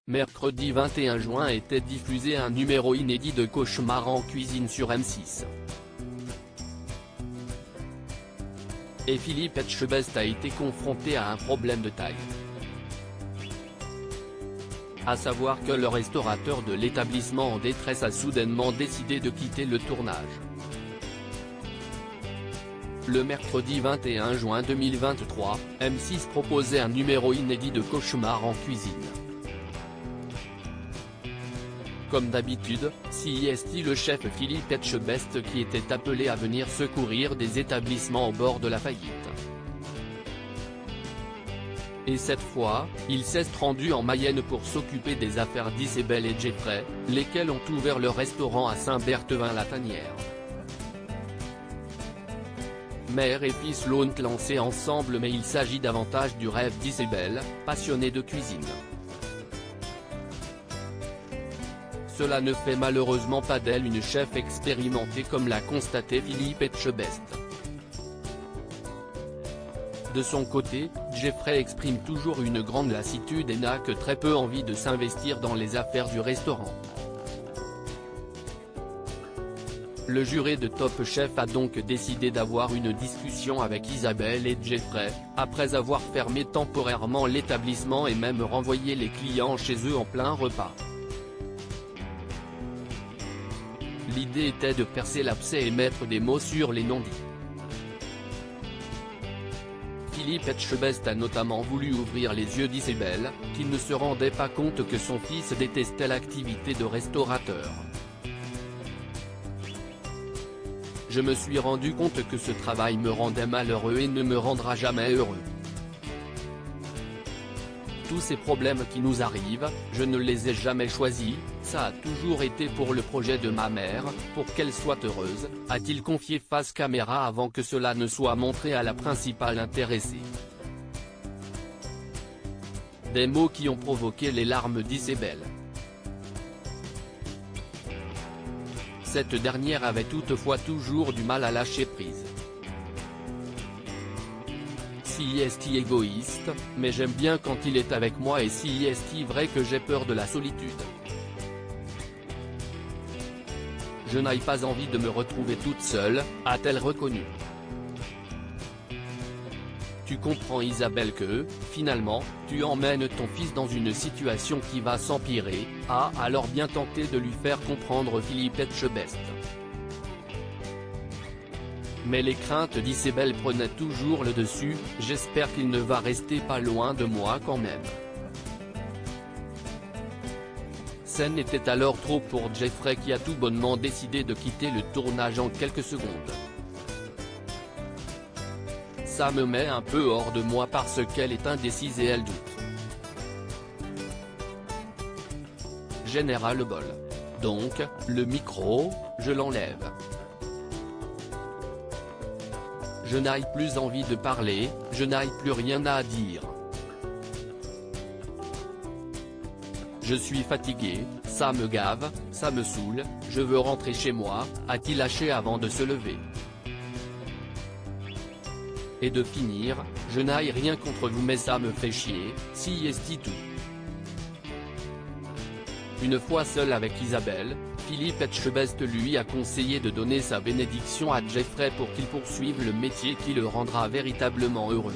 Mercredi 21 juin était diffusé un numéro inédit de Cauchemar en cuisine sur M6. Et Philippe Etchebest a été confronté à un problème de taille. À savoir que le restaurateur de l'établissement en détresse a soudainement décidé de quitter le tournage. Le mercredi 21 juin 2023, M6 proposait un numéro inédit de Cauchemar en cuisine. Comme d'habitude, CIST le chef Philippe Etchebest qui était appelé à venir secourir des établissements au bord de la faillite. Et cette fois, il s'est rendu en Mayenne pour s'occuper des affaires d'Isabelle et Jeffrey, lesquels ont ouvert le restaurant à Saint-Berthevin-la-Tanière. Mère et fils l'ont lancé ensemble, mais il s'agit davantage du rêve d'Isabelle, passionnée de cuisine. Cela ne fait malheureusement pas d'elle une chef expérimentée comme l'a constaté Philippe Etchebest. De son côté, Jeffrey exprime toujours une grande lassitude et n'a que très peu envie de s'investir dans les affaires du restaurant. Le juré de Top Chef a donc décidé d'avoir une discussion avec Isabelle et Jeffrey, après avoir fermé temporairement l'établissement et même renvoyé les clients chez eux en plein repas. L'idée était de percer l'abcès et mettre des mots sur les non-dits. Philippe Etchebest a notamment voulu ouvrir les yeux d'Isabelle, qui ne se rendait pas compte que son fils détestait l'activité de restaurateur. Je me suis rendu compte que ce travail me rendait malheureux et ne me rendra jamais heureux. Tous ces problèmes qui nous arrivent, je ne les ai jamais choisis, ça a toujours été pour le projet de ma mère, pour qu'elle soit heureuse, a-t-il confié face caméra avant que cela ne soit montré à la principale intéressée. Des mots qui ont provoqué les larmes d'Isabelle. Cette dernière avait toutefois toujours du mal à lâcher prise. CIST égoïste, mais j'aime bien quand il est avec moi et CIST vrai que j'ai peur de la solitude. Je n'ai pas envie de me retrouver toute seule, a-t-elle reconnu. Tu comprends Isabelle que, finalement, tu emmènes ton fils dans une situation qui va s'empirer, a alors bien tenté de lui faire comprendre Philippe Etchebest. Mais les craintes d'Isabelle prenaient toujours le dessus, j'espère qu'il ne va rester pas loin de moi quand même. Scène était alors trop pour Jeffrey qui a tout bonnement décidé de quitter le tournage en quelques secondes. Ça me met un peu hors de moi parce qu'elle est indécise et elle doute. Général bol. Donc, le micro, je l'enlève. Je n'ai plus envie de parler, je n'ai plus rien à dire. Je suis fatigué, ça me gave, ça me saoule, je veux rentrer chez moi, a-t-il lâché avant de se lever. Et de finir, je n'ai rien contre vous mais ça me fait chier, CIST tout. Une fois seul avec Isabelle, Philippe Etchebest lui a conseillé de donner sa bénédiction à Jeffrey pour qu'il poursuive le métier qui le rendra véritablement heureux.